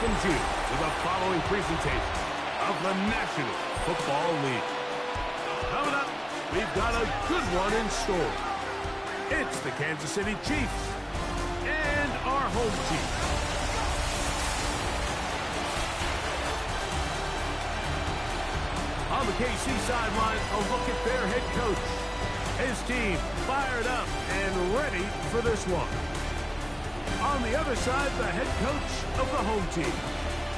welcomes you to the following presentation of the National Football League. Coming up, we've got a good one in store. It's the Kansas City Chiefs and our home team. On the KC sideline, a look at their head coach. His team fired up and ready for this one. On the other side, the head coach of the home team.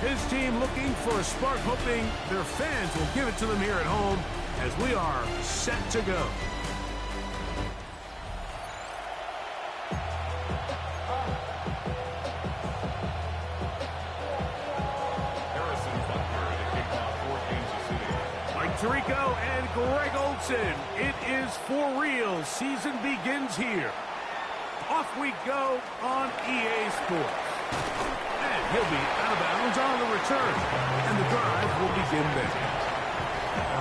His team looking for a spark, hoping their fans will give it to them here at home as we are set to go. Tirico and Greg Olsen. It is for real. Season begins here. Off we go on EA Sports. And he'll be out of bounds on the return. And the drive will begin then.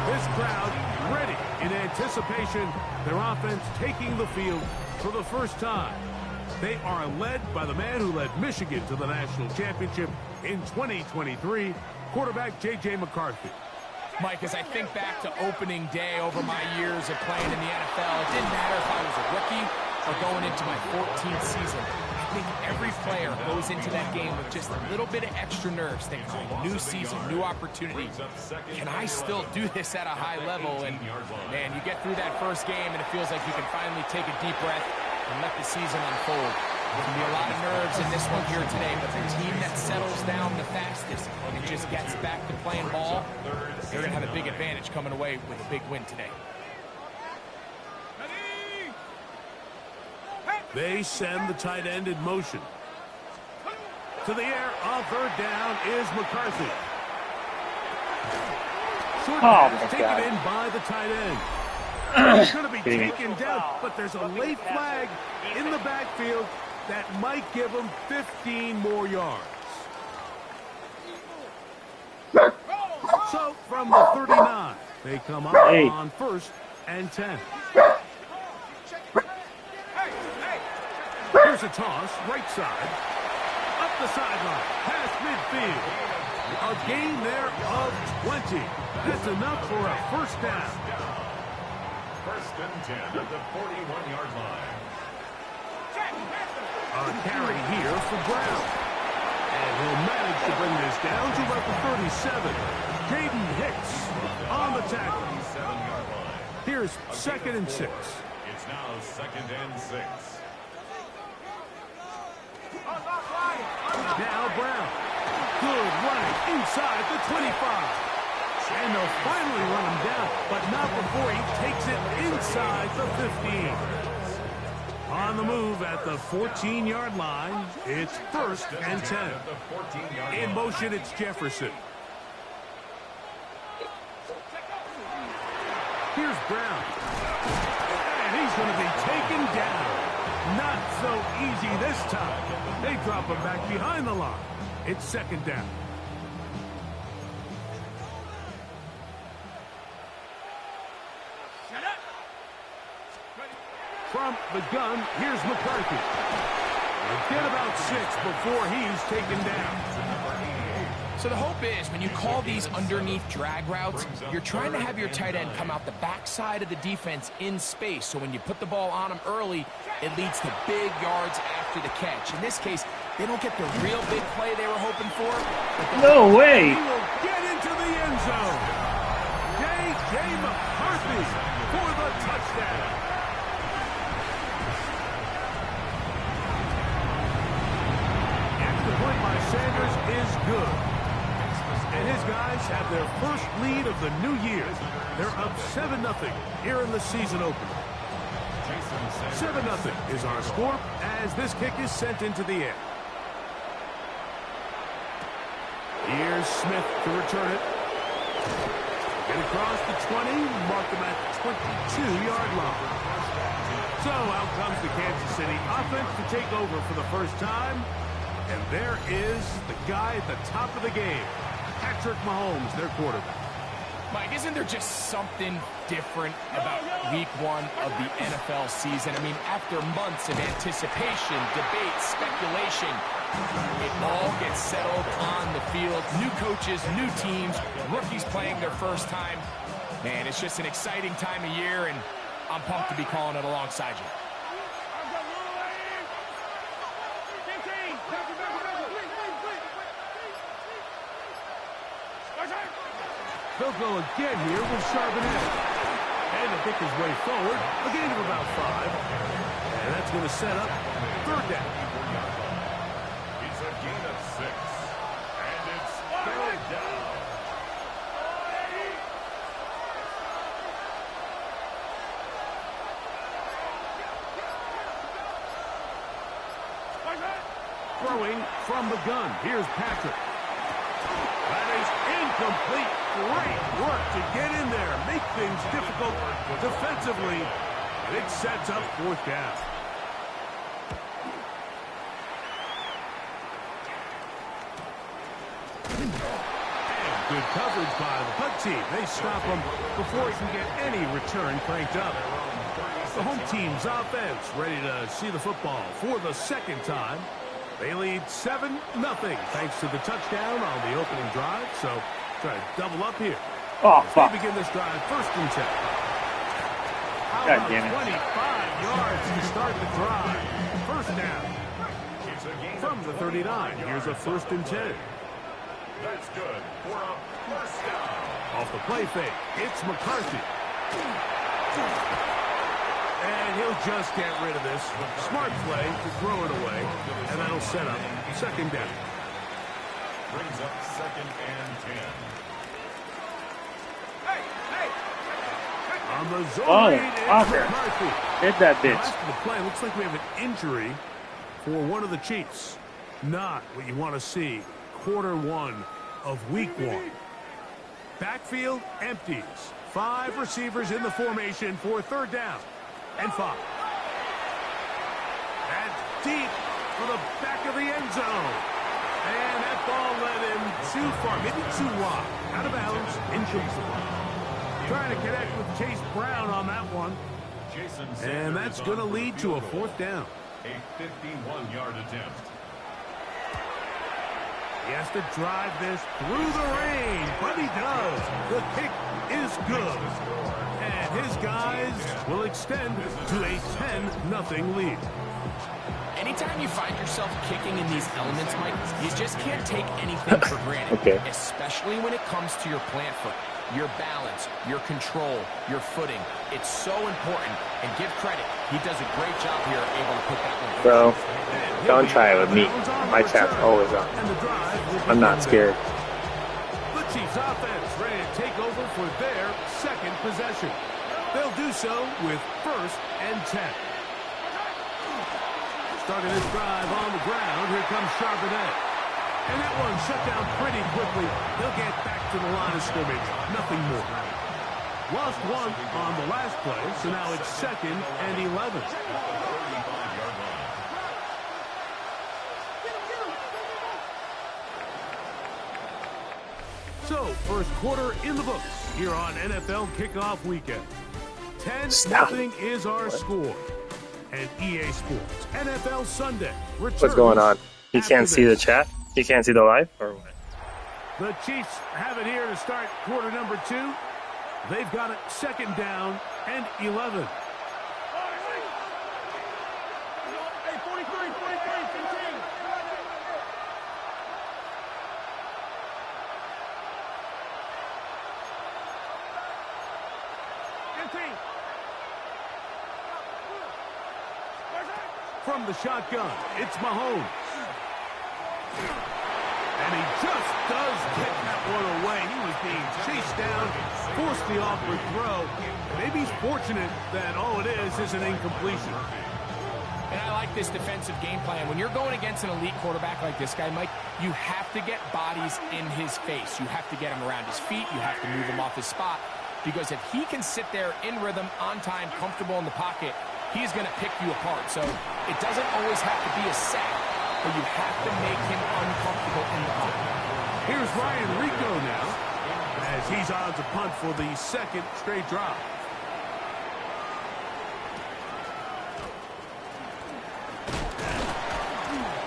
This crowd ready in anticipation. Their offense taking the field for the first time. They are led by the man who led Michigan to the national championship in 2023, quarterback J.J. McCarthy. Mike, as I think back to opening day over my years of playing in the NFL, it didn't matter if I was a rookie or going into my 14th season. I think every player goes into that game with just a little bit of extra nerves, thinking, new season, new opportunity. Can I still do this at a high level? And, man, you get through that first game, and it feels like you can finally take a deep breath and let the season unfold. There can be a lot of nerves in this one here today, but the team that settles down the fastest and just gets back to playing ball, they're going to have a big advantage coming away with a big win today. They send the tight end in motion. To the air, on third down is McCarthy. Short pass taken in by the tight end. He's going to be taken down, but there's a late flag in the backfield that might give him 15 more yards. So from the 39, they come up on 1st and 10. Here's a toss, right side, up the sideline, past midfield. A gain there of 20. That's enough for a first down. 1st and 10 at the 41-yard line. A carry here for Brown. And he'll manage to bring this down to about the 37. Jaden Hicks on the tackle. Here's 2nd and 6. It's now 2nd and 6. Now Brown. Good running inside the 25. And they'll finally run him down, but not before he takes it inside the 15. On the move at the 14-yard line, it's 1st and 10. In motion, it's Jefferson. Here's Brown. And he's going to be taken down. Not so easy this time. They drop him back behind the line. It's 2nd down. From the gun, here's McCarthy. Get about 6 before he's taken down. So the hope is when you call these underneath drag routes, you're trying to have your tight end come out the backside of the defense in space. So when you put the ball on him early, it leads to big yards after the catch. In this case, they don't get the real big play they were hoping for. No way. He will get into the end zone. J.J. McCarthy for the touchdown. Point by Sanders is good. And his guys have their first lead of the new year. They're up 7-0 here in the season opener. 7-0 is our score as this kick is sent into the air. Here's Smith to return it. Get across the 20, mark them at the 22-yard line. So out comes the Kansas City offense to take over for the first time. And there is the guy at the top of the game, Patrick Mahomes, their quarterback. Mike, isn't there just something different about week 1 of the NFL season? I mean, after months of anticipation, debate, speculation, It all gets settled on the field. New coaches, new teams, rookies playing their first time. Man, it's just an exciting time of year, and I'm pumped to be calling it alongside you. They'll go again here with Charbonnet. And to pick his way forward, a gain of about 5. And that's going to set up third down. It's a gain of 6. And it's third down. Throwing from the gun. Here's Patrick. That is incomplete. Great work to get in there. Make things difficult defensively. And it sets up fourth down. And good coverage by the punt team. They stop him before he can get any return cranked up. The home team's offense ready to see the football for the second time. They lead 7-0 thanks to the touchdown on the opening drive. So try to double up here. Oh, fuck. They begin this drive first and 10. How God about damn it. 25 yards to start the drive? First down. From the 39, here's a first and 10. That's good for a first down. Off the play fake, it's McCarthy. And he'll just get rid of this. Smart play to throw it away. And that'll set up second down. Brings up second and 10. On the zone Oh, read, it's fucker. McCarthy. Hit that Now, bitch. after the play, looks like we have an injury for one of the Chiefs. Not what you want to see. Quarter 1 of week 1. Backfield empties. 5 receivers in the formation for third down. And 5. That's deep for the back of the end zone. And that ball led him too far, maybe too wide. Out of bounds, incomplete. Trying to connect with Chase Brown on that one. And that's going to lead to a fourth down. A 51-yard attempt. He has to drive this through the rain, but he does. The kick is good. And his guys will extend to a 10-0 lead. Anytime you find yourself kicking in these elements, Mike, you just can't take anything for granted. Okay. Especially when it comes to your plant foot, your balance, your control, your footing. It's so important. And give credit, he does a great job here able to put that one. Bro, don't try it with me. My tap's always on. I'm not scared. The Chiefs offense ready to take over for their second possession. They'll do so with first and 10. Starting this drive on the ground, here comes Charbonnet. And that one shut down pretty quickly. They'll get back to the line of scrimmage. Nothing more. Lost one on the last play, so now it's second and 11. So, first quarter in the books here on NFL Kickoff Weekend. 10-0 is our score. And EA Sports NFL Sunday returns. What's going on? You can't see the chat? You can't see the live? Or what? The Chiefs have it here to start quarter number 2. They've got it second down and 11. From the shotgun, it's Mahomes. And he just does get that one away. He was being chased down, forced the awkward throw. Maybe he's fortunate that all it is an incompletion. And I like this defensive game plan. When you're going against an elite quarterback like this guy, Mike, you have to get bodies in his face. You have to get him around his feet. You have to move him off his spot. Because if he can sit there in rhythm, on time, comfortable in the pocket, he's going to pick you apart. So it doesn't always have to be a sack, but you have to make him uncomfortable in the pocket. Here's Ryan Rico now, as he's on to punt for the second straight drive.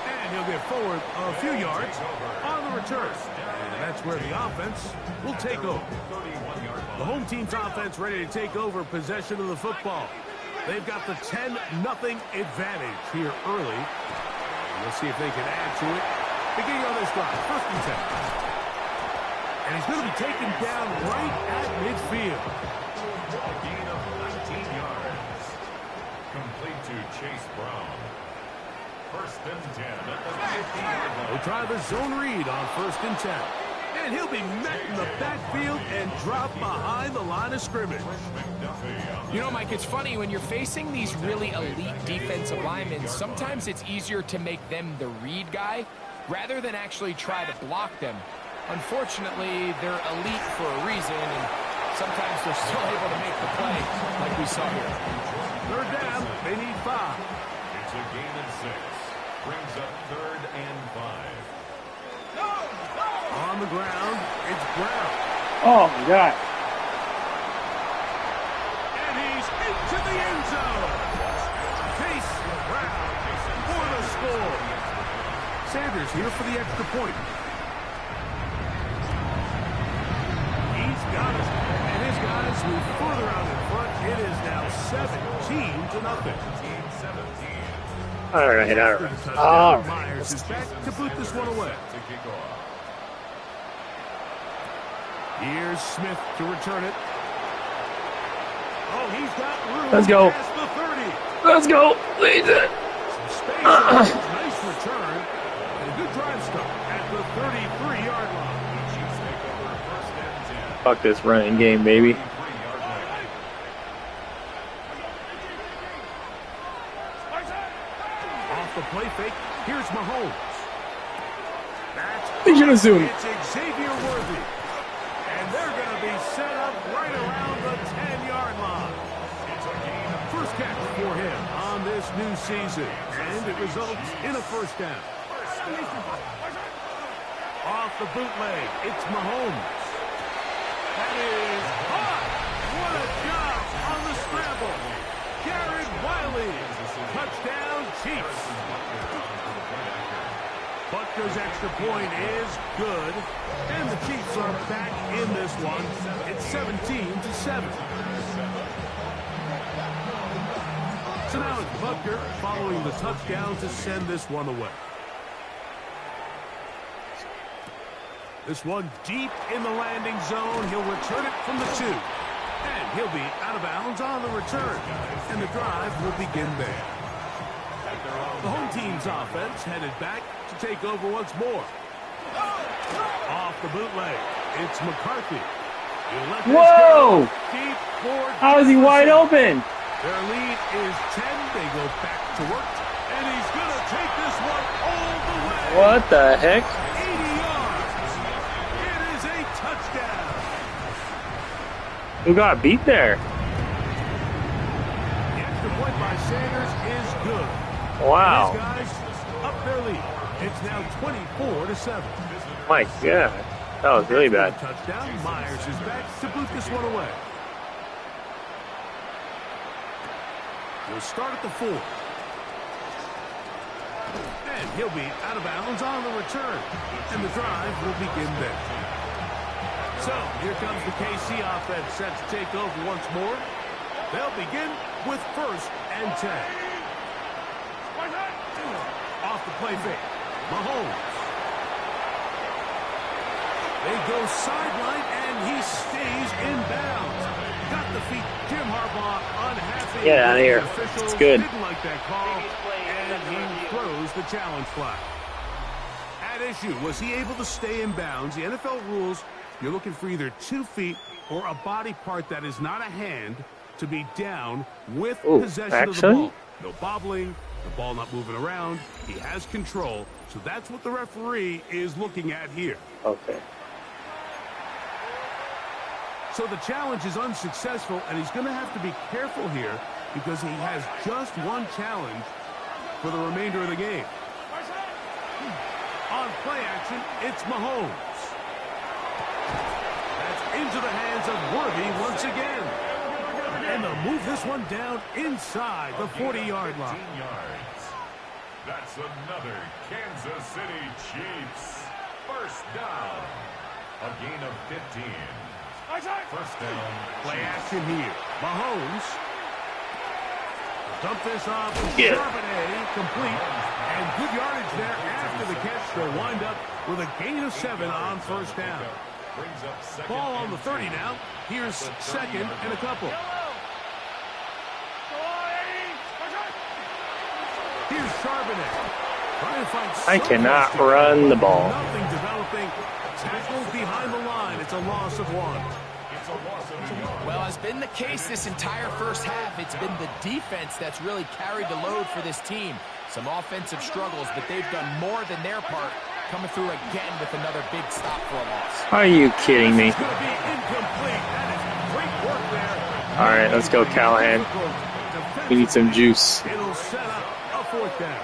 And he'll get it forward a few yards on the return. And that's where the offense will take over. The home team's offense ready to take over possession of the football. They've got the 10-0 advantage here early. We'll see if they can add to it. Beginning on this drive, 1st and 10. And he's going to be taken down right at midfield. A gain of 19 yards. Complete to Chase Brown. 1st and 10 at the 50-yard line. We'll try the zone read on 1st and 10. And he'll be met in the backfield and dropped behind the line of scrimmage. You know, Mike, it's funny, when you're facing these really elite defensive linemen, sometimes it's easier to make them the read guy rather than actually try to block them. Unfortunately, they're elite for a reason, and sometimes they're still able to make the play like we saw here. 3rd down, they need 5. It's a gain of 6. Brings up 3rd and 5. On the ground, it's Brown. Oh, my God. And he's into the end zone. Chase Brown for the score. Sanders here for the extra point. He's got it. And his guys move further out in front. It is now 17-0. All right. Touchdown. Myers is back to boot this one away. Here's Smith to return it. Oh, he's got room. Let's go. Past the 30. Let's go. Some space. Nice return. And a good drive start at the 33-yard line. Fuck this running game, baby. Off the play fake. Here's Mahomes. They should assume. It's Xavier Worthy. And they're going to be set up right around the 10-yard line. First catch for him on this new season. And it results in a 1st down. Off the bootleg, it's Mahomes. That is hot. What a job on the scramble. Jared Wiley. Touchdown, Chiefs. Butker's extra point is good. And the Chiefs are back in this one. It's 17-7. So now it's Butker following the touchdown to send this one away. This one deep in the landing zone. He'll return it from the 2. And he'll be out of bounds on the return. And the drive will begin there. The home team's offense headed back to take over once more. Off the bootleg, it's McCarthy. Whoa! Deep for How is he wide open? Their lead is 10. They go back to work. And he's going to take this one all the way. What the heck? 80 yards. It is a touchdown. Who got beat there? The extra point by Sanders is good. Wow. These guys up their lead. It's now 24-7. My God. That was really bad. Touchdown. Myers is back to boot this one away. We'll start at the 4. And he'll be out of bounds on the return. And the drive will begin there. So, here comes the KC offense set to take over once more. They'll begin with 1st and 10. Off the play fake. Mahomes. They go sideline, and he stays in bounds. Got the feet. Jim Harbaugh unhappy. Get out of here. It's good. Didn't like that call, and he throws the challenge flag. At issue, was he able to stay in bounds? The NFL rules, you're looking for either 2 feet or a body part that is not a hand to be down with possession of the ball. No bobbling, the ball not moving around. He has control, so that's what the referee is looking at here. Okay. So the challenge is unsuccessful, and he's going to have to be careful here because he has just one challenge for the remainder of the game. On play action, it's Mahomes. That's into the hands of Worthy once again. And they'll move this one down inside the 40-yard line. That's another Kansas City Chiefs first down. A gain of 15. First down. Play action here. Mahomes. Dump this off to Yeah. Charbonnet, complete, and good yardage there after the catch. They'll wind up with a gain of 7 on first down. Brings up second Ball on and the 30 now. Here's second and a couple. Here's Charbonnet. Trying to find I cannot run the ball. Nothing developing. Tackles behind the line. It's a loss of 1. It's a loss of a yard. Well, as been the case this entire first half, it's been the defense that's really carried the load for this team. Some offensive struggles, but they've done more than their part, coming through again with another big stop for a loss. Are you kidding me? It's going to be incomplete. That is great work there. All right, let's go, Callahan. We need some juice. It'll set up a 4th down.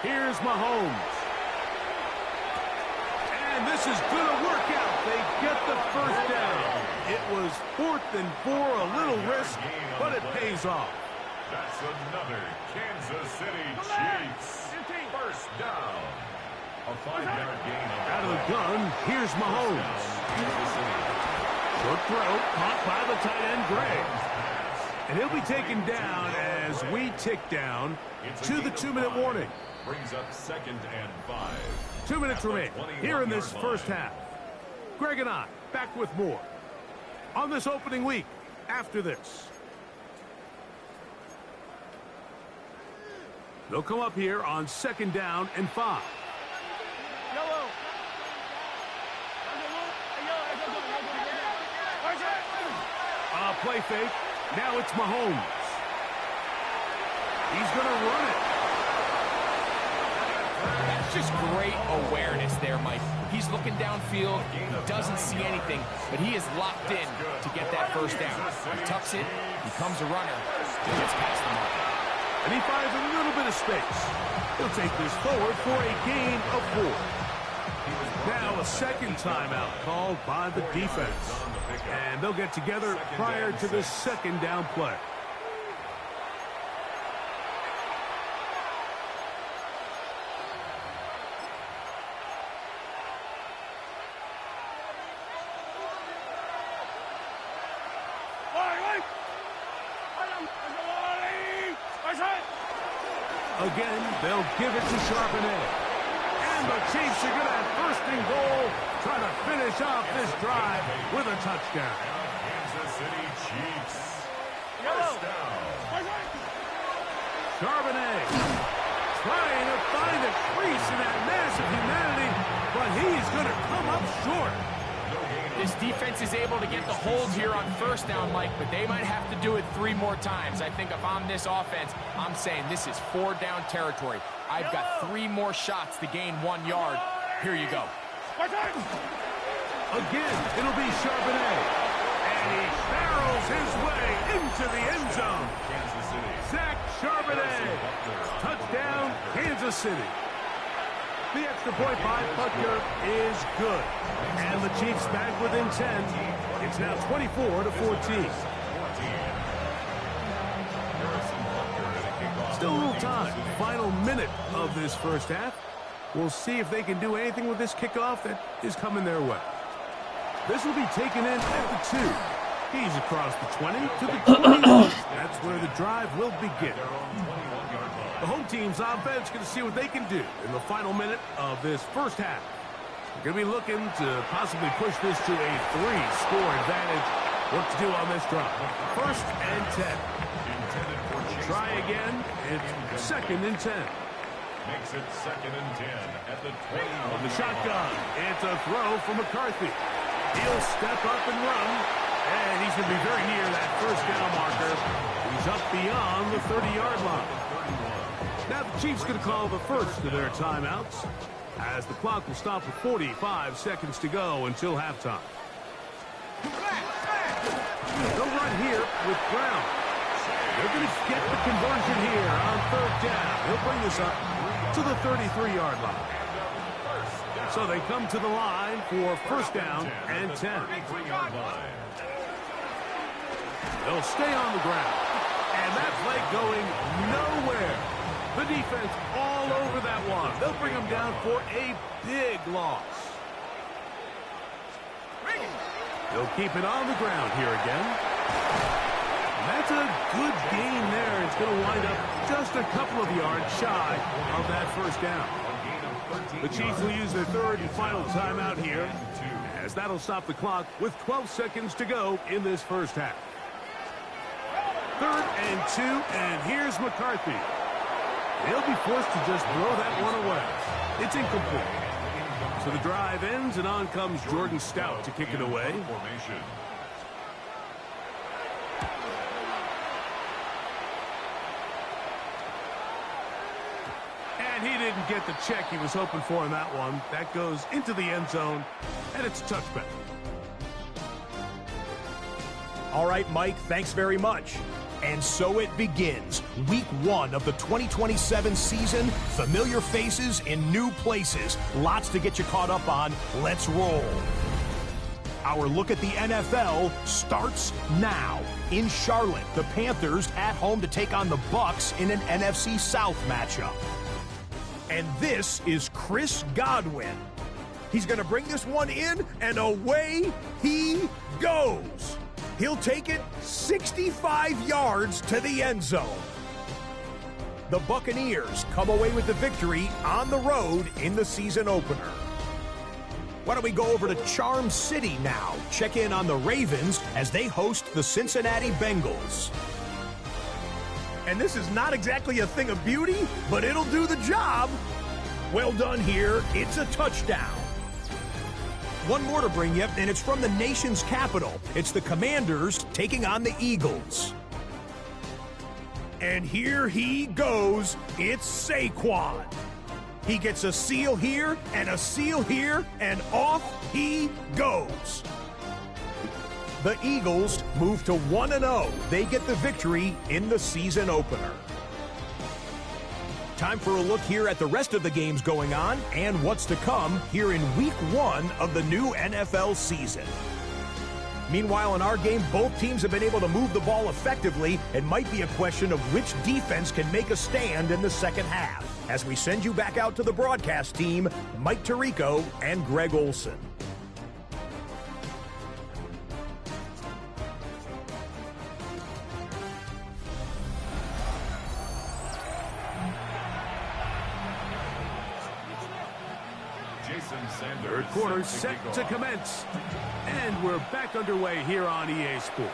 Here's Mahomes. And this is going to work out. They get the first down. It was 4th and 4, a little risk, but it pays off. That's another Kansas City Chiefs first down. A 5-yard gain. Out of the gun, here's Mahomes. Short throw, caught by the tight end, Gray. And he'll be taken down as we tick down to the 2-minute warning. Brings up second and 5. 2 minutes remain here in this first half. Greg and I back with more on this opening week after this. They'll come up here on 2nd down and 5. Play fake. Now it's Mahomes. He's going to run it. That's just great awareness there, Mike. He's looking downfield. He doesn't see anything, but he is locked in to get that first down. He tucks it, becomes a runner, and gets past the mark. And he finds a little bit of space. He'll take this forward for a gain of 4. Now a second timeout called by the defense. And they'll get together prior to the 2nd down play. Again, they'll give it to Charbonnet. And the Chiefs are going to have 1st and goal, trying to finish off this drive with a touchdown. Kansas City Chiefs first down. Charbonnet trying to find a crease in that mass of humanity, but he's going to come up short. This defense is able to get the hold here on first down, Mike, but they might have to do it 3 more times. I think if I'm this offense, I'm saying this is 4-down territory. I've got 3 more shots to gain 1 yard. Here you go. Again, it'll be Charbonnet. And he barrels his way into the end zone. Kansas City. Zach Charbonnet. Touchdown, Kansas City. The extra point by Butker is good. And the Chiefs back within 10. It's now 24-14. Still a little time. Final minute of this first half. We'll see if they can do anything with this kickoff that is coming their way. This will be taken in at the 2. He's across the 20 to the 20. That's where the drive will begin. The home team's offense going to see what they can do in the final minute of this first half. They're going to be looking to possibly push this to a 3-score advantage. What to do on this drive? 1st and 10. Try again. It's 2nd and 10. Makes it 2nd and 10 at the 20. On the shotgun, it's a throw for McCarthy. He'll step up and run, and he's going to be very near that first down marker. He's up beyond the 30-yard line. Now the Chiefs going to call the first of their timeouts, as the clock will stop with 45 seconds to go until halftime. They'll run here with Brown. They're going to get the conversion here on 3rd down. He'll bring this up to the 33-yard line. So they come to the line for first down and 10. They'll stay on the ground. And that play going nowhere. The defense all over that one. They'll bring them down for a big loss. They'll keep it on the ground here again. That's a good gain there. It's going to wind up just a couple of yards shy of that first down. The Chiefs will use their third and final timeout here, as that'll stop the clock with 12 seconds to go in this first half. 3rd and 2, and here's McCarthy. He'll be forced to just throw that one away. It's incomplete. So the drive ends, and on comes Jordan Stout to kick it away. And he didn't get the check he was hoping for in that one. That goes into the end zone, and it's a touchback. All right, Mike, thanks very much. And so it begins. Week 1 of the 2027 season. Familiar faces in new places. Lots to get you caught up on. Let's roll. Our look at the NFL starts now. In Charlotte, the Panthers at home to take on the Bucs in an NFC South matchup. And this is Chris Godwin. He's going to bring this one in, and away he goes. He'll take it 65 yards to the end zone. The Buccaneers come away with the victory on the road in the season opener. Why don't we go over to Charm City now? Check in on the Ravens as they host the Cincinnati Bengals. And this is not exactly a thing of beauty, but it'll do the job. Well done here. It's a touchdown. One more to bring you, and it's from the nation's capital. It's the Commanders taking on the Eagles. And here he goes. It's Saquon. He gets a seal here and a seal here, and off he goes. The Eagles move to 1-0. They get the victory in the season opener. Time for a look here at the rest of the games going on and what's to come here in Week 1 of the new NFL season. Meanwhile, in our game, both teams have been able to move the ball effectively. It might be a question of which defense can make a stand in the second half. As we send you back out to the broadcast team, Mike Tirico and Greg Olson. Third quarter set to commence. And we're back underway here on EA Sports.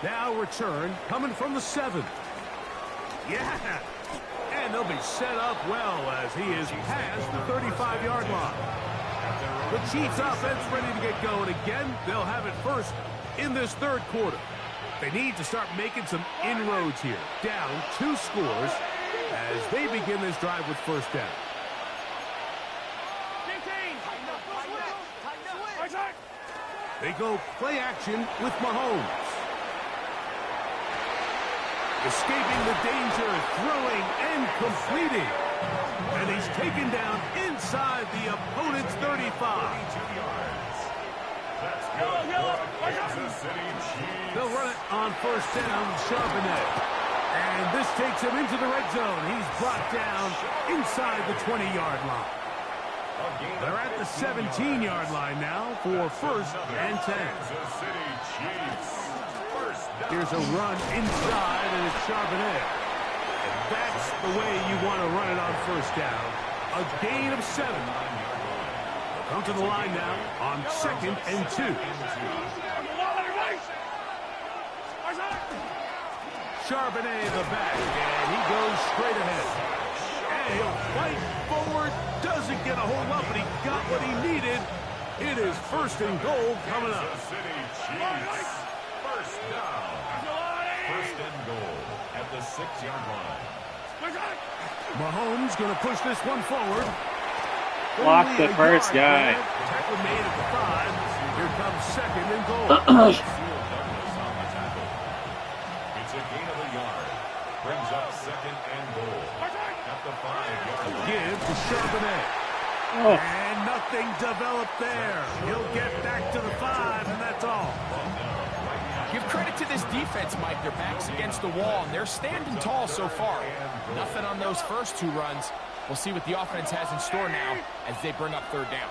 Now return coming from the 7. Yeah. And they'll be set up well as he is past the 35-yard line. The Chiefs offense ready to get going again. They'll have it first in this third quarter. They need to start making some inroads here. Down 2 scores as they begin this drive with first down. They go play action with Mahomes. Escaping the danger, throwing and completing. And he's taken down inside the opponent's 35. They'll run it on first down with Charbonnet. And this takes him into the red zone. He's brought down inside the 20-yard line. They're at the 17-yard line now for first and 10. Here's a run inside, and it's Charbonnet. And that's the way you want to run it on first down. A gain of 7. They'll come to the line now on 2nd and 2. Charbonnet in the back, and he goes straight ahead. And he'll fight forward. Doesn't get a whole lot, but he got what he needed. It is first and goal coming up. First down. First and goal at the 6-yard line. Mahomes going to push this one forward. Block the first guy. Tackle made at the 5. Here comes second and goal. It's a gain of a yard. Brings up second and goal. At the 5-yard line. Give to Charbonnet. And nothing developed there. He'll get back to the 5, and that's all. Give credit to this defense, Mike. Their back's against the wall, and they're standing tall so far. Nothing on those first 2 runs. We'll see what the offense has in store now as they bring up 3rd down.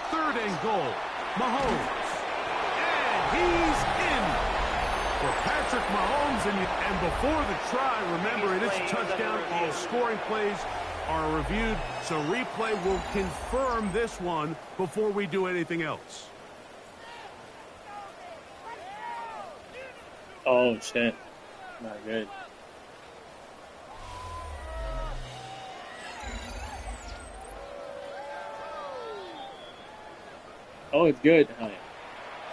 3rd and goal. Mahomes. And he's in. For Patrick Mahomes, and before the try, remember, it is a touchdown. All scoring plays are reviewed, so replay will confirm this one before we do anything else. Oh, shit. Not good. Oh, it's good. Oh, yeah.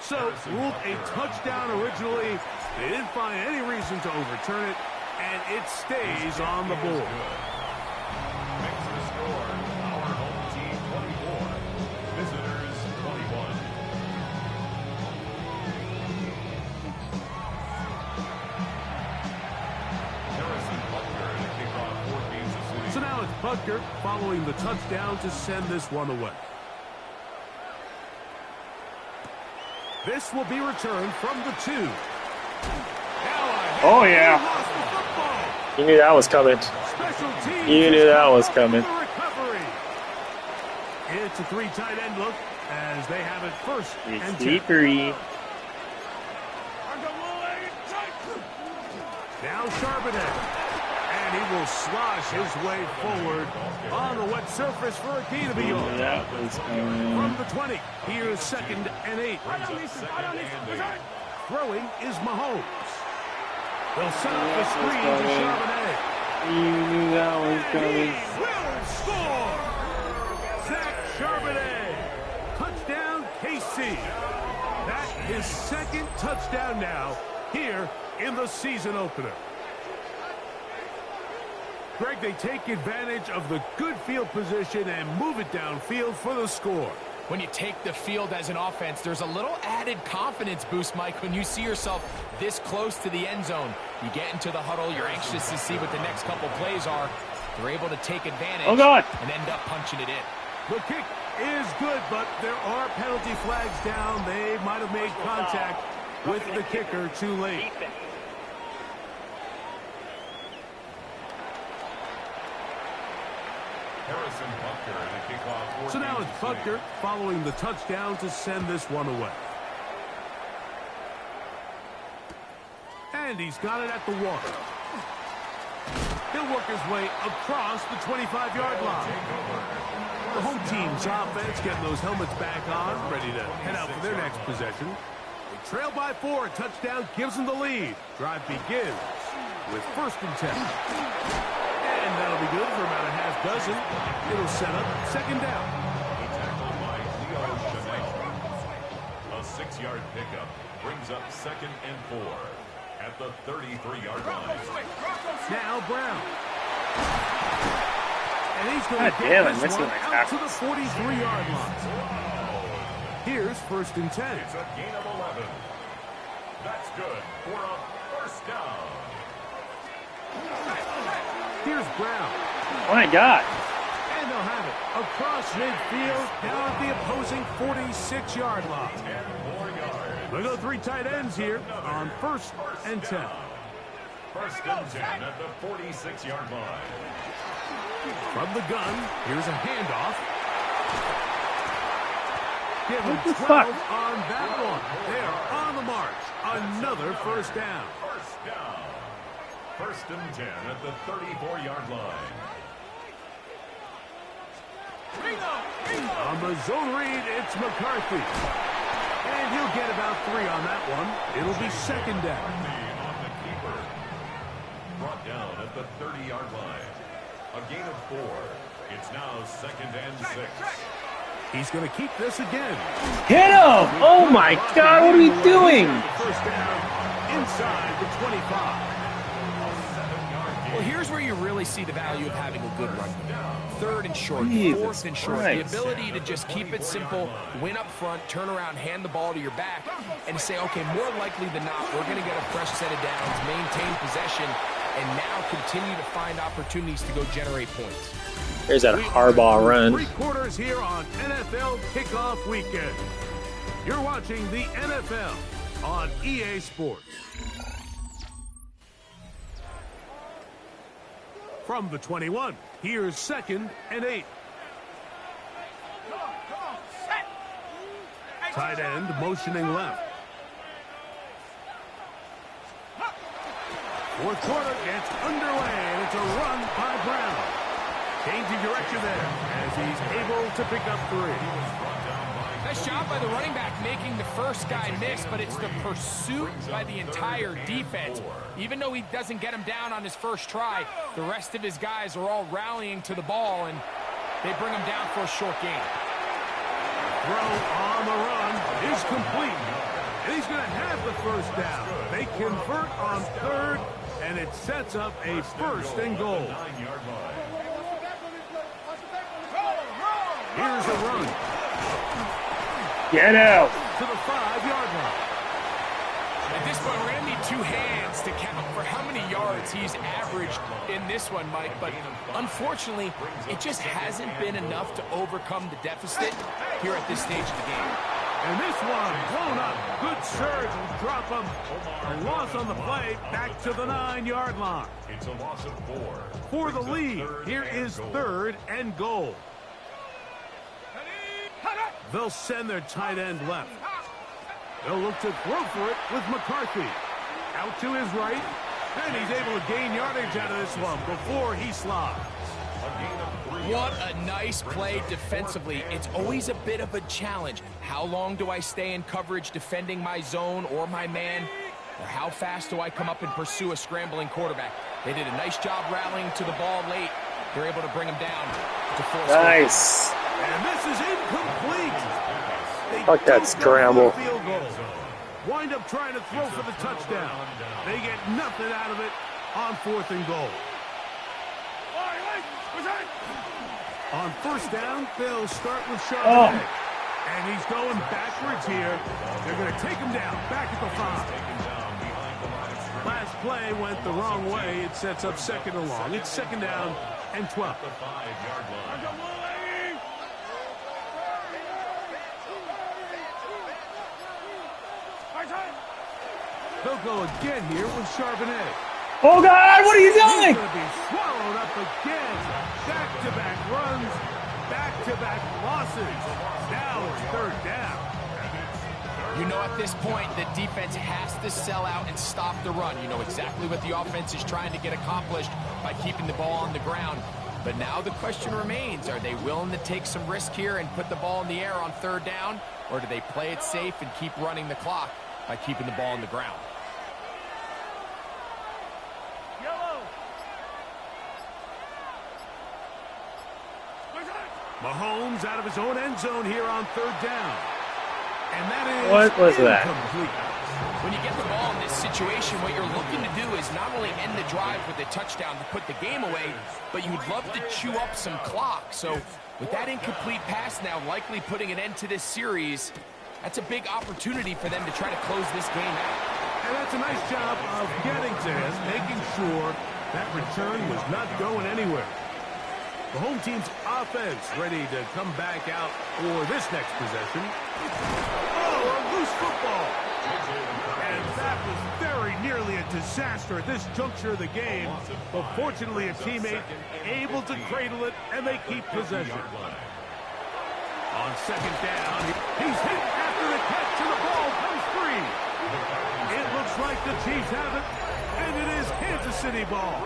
So, ruled a touchdown originally. They didn't find any reason to overturn it, and it stays on the board. Makes the score our home team 24, visitors 21. Harrison Butker to kick off for Kansas City. So now it's Butker following the touchdown to send this one away. This will be returned from the 2. Oh, yeah. You knew that was coming. You knew that was coming. It's a 3 tight end look as they have it 1st and 10. Slippery. Now Charbonnet. And he will slosh his way forward on the wet surface for a gain of a yard. That was coming. From the 20, here's 2nd and 8. Throwing is Mahomes. They'll set up the screen to Charbonnet. You knew that was coming. He will score! Zach Charbonnet. Touchdown, KC. That's his 2nd touchdown now here in the season opener. Greg, they take advantage of the good field position and move it downfield for the score. When you take the field as an offense, there's a little added confidence boost, Mike, when you see yourself this close to the end zone. You get into the huddle, you're anxious to see what the next couple plays are. They're able to take advantage and end up punching it in. The kick is good, but there are penalty flags down. They might have made contact with the kicker too late. Harrison Butker to kick off for So now it's Kansas City. Butker following the touchdown to send this one away. And he's got it at the 1. He'll work his way across the 25-yard line. The home team's offense getting those helmets back on, ready to head out for their next possession. They trail by 4. A touchdown gives them the lead. Drive begins with 1st and 10. And that'll be good for about a half dozen. It'll set up 2nd down. Tackled by Leo Chanel. A 6-yard pickup brings up 2nd and 4 at the 33-yard line. Now Brown. And he's going to get this one out to the 43-yard line. Here's 1st and 10. It's a gain of 11. That's good for a 1st down. Here's Brown. My God. And they'll have it across midfield, down at the opposing 46-yard line. 10 more yards. We'll go 3 tight ends here on 1st and 10. 1st and 10 at the 46-yard line. From the gun, here's a handoff. Give him What the 12 fuck? on that one. They are on the march. Another 1st down. 1st down. 1st and 10 at the 34-yard line. On the zone read, it's McCarthy. And he'll get about 3 on that one. It'll be 2nd down. On the keeper. Brought down at the 30-yard line. A gain of 4. It's now 2nd and 6. He's going to keep this again. Hit him! Oh my God, what are we doing? 1st down inside the 25. Well, here's where you really see the value of having a good run. 3rd and short, Jesus 4th and short. Christ. The ability to just keep it simple, win up front, turn around, hand the ball to your back, and say, okay, more likely than not, we're going to get a fresh set of downs, maintain possession, and now continue to find opportunities to go generate points. There's that Harbaugh run. 3 quarters here on NFL Kickoff Weekend. You're watching the NFL on EA Sports. From the 21, here's 2nd and 8. Tight end motioning left. 4th quarter gets underway, and it's a run by Brown. Changing direction there as he's able to pick up 3. Nice job by the running back making the first guy miss, but it's the pursuit by the entire defense. Even though he doesn't get him down on his first try, the rest of his guys are all rallying to the ball, and they bring him down for a short gain. Throw on the run is complete. And he's going to have the first down. They convert on 3rd, and it sets up a 1st and goal. Here's a run. Get out. To the 5-yard line. At this point, we're going to need 2 hands to count for how many yards he's averaged in this one, Mike. But unfortunately, it just hasn't been enough to overcome the deficit here at this stage of the game. And this one blown up. Good surge will drop him. A loss on the play, back to the 9-yard line. It's a loss of 4. For the lead, here is 3rd and goal. They'll send their tight end left. They'll look to throw for it with McCarthy. Out to his right, and he's able to gain yardage out of this one before he slides. What a nice play defensively. It's always a bit of a challenge. How long do I stay in coverage defending my zone or my man? Or how fast do I come up and pursue a scrambling quarterback? They did a nice job rallying to the ball late. They're able to bring him down to force. Nice. And this is incomplete. Fuck that scramble. Field goal. Wind up trying to throw for the touchdown. They get nothing out of it on 4th and goal. On 1st down, they'll start with Charbonnet. And he's going backwards here. They're going to take him down, back at the 5. Last play went the wrong way. It sets up 2nd and long. It's 2nd down and 12. The 5-yard line. They'll go again here with Charbonnet. Oh, God, what are you doing? He's going to be swallowed up again. Back-to-back runs, back-to-back losses. Now it's 3rd down. You know, at this point, the defense has to sell out and stop the run. You know exactly what the offense is trying to get accomplished by keeping the ball on the ground. But now the question remains, are they willing to take some risk here and put the ball in the air on 3rd down? Or do they play it safe and keep running the clock by keeping the ball on the ground? Mahomes out of his own end zone here on 3rd down. And that is What was that? incomplete. When you get the ball in this situation, what you're looking to do is not only end the drive with a touchdown to put the game away, but you'd love to chew up some clock. So with that incomplete pass now likely putting an end to this series, that's a big opportunity for them to try to close this game out. And that's a nice job of getting to him, making sure that return was not going anywhere. The home team's offense ready to come back out for this next possession. Oh, a loose football. And that was very nearly a disaster at this juncture of the game. But fortunately, a teammate able to cradle it, and they keep possession. On 2nd down, he's hit after the catch, and the ball comes free. It looks like the Chiefs have it, and it is Kansas City ball.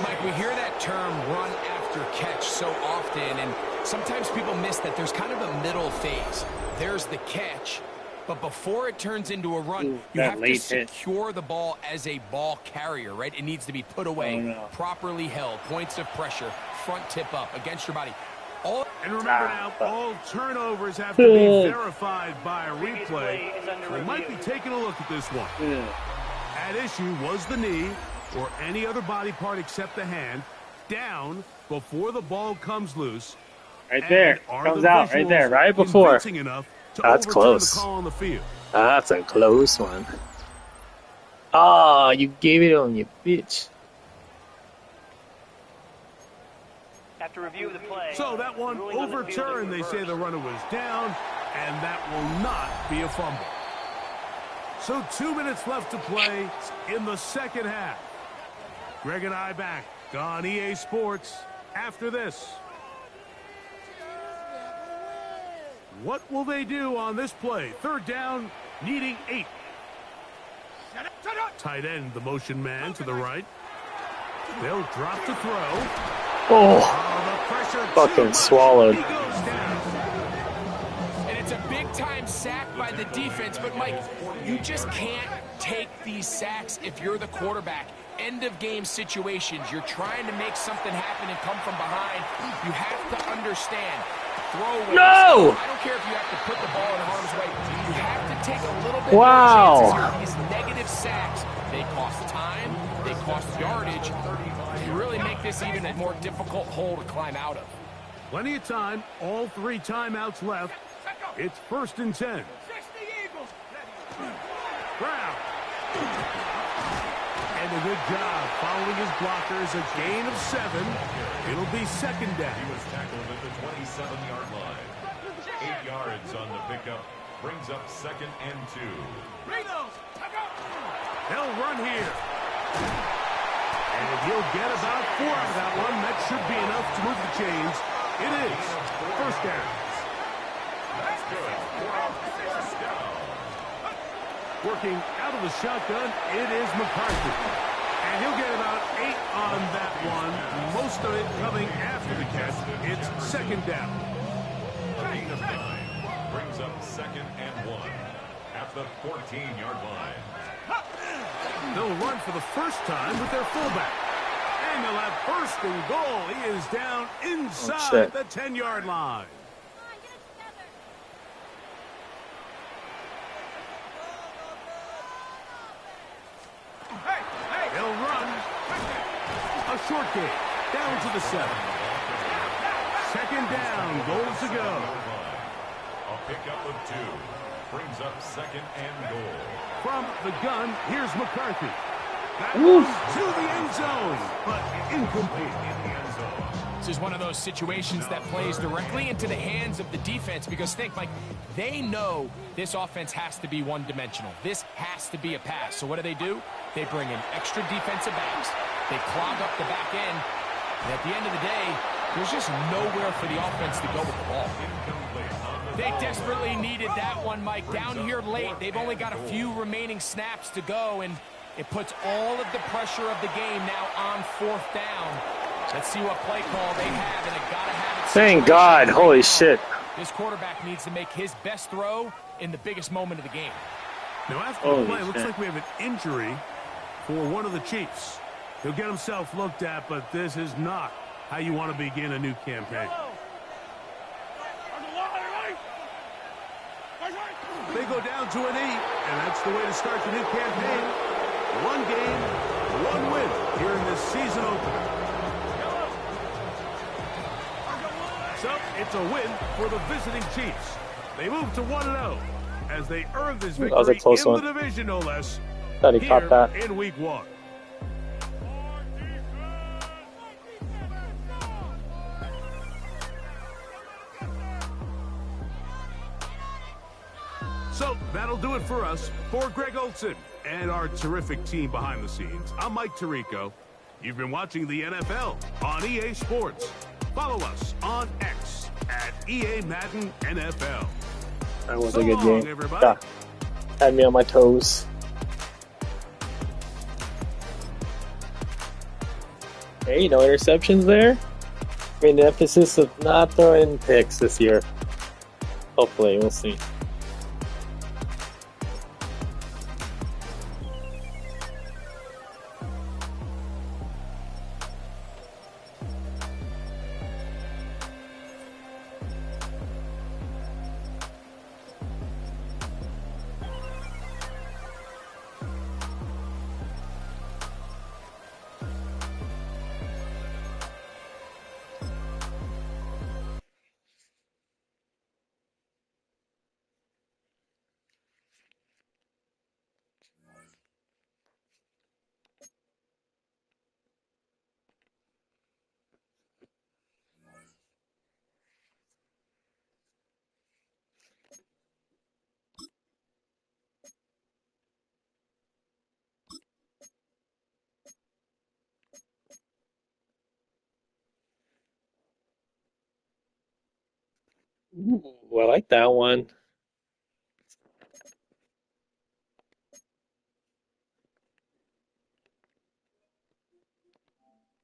Mike, we hear that term run after catch so often, and sometimes people miss that there's kind of a middle phase. There's the catch, but before it turns into a run, you have to secure the ball as a ball carrier, right? It needs to be put away, properly held, points of pressure, front tip up against your body. And remember now, all turnovers have to be verified by a replay. We might be taking a look at this one. At issue was the knee, or any other body part except the hand, down before the ball comes loose. Right there. Comes out right there, right before. Enough to That's close. the call on the field. That's a close one. Ah, you gave it on you, bitch. After review of the play. So that one overturned. They say the runner was down, and that will not be a fumble. So 2 minutes left to play in the second half. Greg and I back on EA Sports after this. What will they do on this play? Third down, needing 8. Tight end, the motion man to the right. They'll drop to throw. Oh, fucking swallowed. And it's a big-time sack by the defense, but, Mike, you just can't take these sacks if you're the quarterback. End-of-game situations. You're trying to make something happen and come from behind. You have to understand. Throwaways. No! I don't care if you have to put the ball in harm's way. You have to take a little bit Wow. more chances here. These negative sacks, they cost time, they cost yardage. You really make this even a more difficult hole to climb out of. Plenty of time. All 3 timeouts left. It's 1st and 10. Brown. And a good job following his blockers. A gain of 7. It'll be second down. He was tackled at the 27-yard line. 8 yards on the pickup. Brings up 2nd and 2. They'll run here. And he'll get about 4 out of that one. That should be enough to move the chains. It is. First down. That's good. First down. Working out of the shotgun, it is McCarthy. And he'll get about 8 on that one. Most of it coming after the catch. It's second down. A gain of 9. Brings up 2nd and 1. At the 14-yard line. They'll run for the first time with their fullback. And they'll have first and goal. He is down inside the 10-yard line. They'll run. A short game. Down to the 7. Second down. Goals to go. A pickup of 2. Brings up 2nd and goal. From the gun, here's McCarthy. That one to the end zone, but incomplete in the end zone. This is one of those situations that plays directly into the hands of the defense because think, Mike, they know this offense has to be one-dimensional. This has to be a pass. So what do? They bring in extra defensive backs. They clog up the back end. And at the end of the day, there's just nowhere for the offense to go with the ball. They desperately needed that one, Mike. Down here late, they've only got a few remaining snaps to go, and it puts all of the pressure of the game now on 4th down. Let's see what play call they have, and they got to have it. Thank God. Holy shit. This quarterback needs to make his best throw in the biggest moment of the game. Now after the play, it looks like we have an injury for one of the Chiefs. He'll get himself looked at, but this is not how you want to begin a new campaign. They go down to an 8, and that's the way to start the new campaign. 1 game, 1 win here in this season opener. So it's a win for the visiting Chiefs. They move to 1-0 as they earn this victory was a close in one. the division, no less. Thought he caught that. In week 1. So that'll do it for us. For Greg Olson and our terrific team behind the scenes, I'm Mike Tirico. You've been watching the NFL on EA Sports. Follow us on X at EA Madden NFL. That was So a good long, game. everybody. Yeah. Had me on my toes. Hey, no interceptions there. I mean, the emphasis of not throwing picks this year. Hopefully, we'll see. Ooh, I like that one.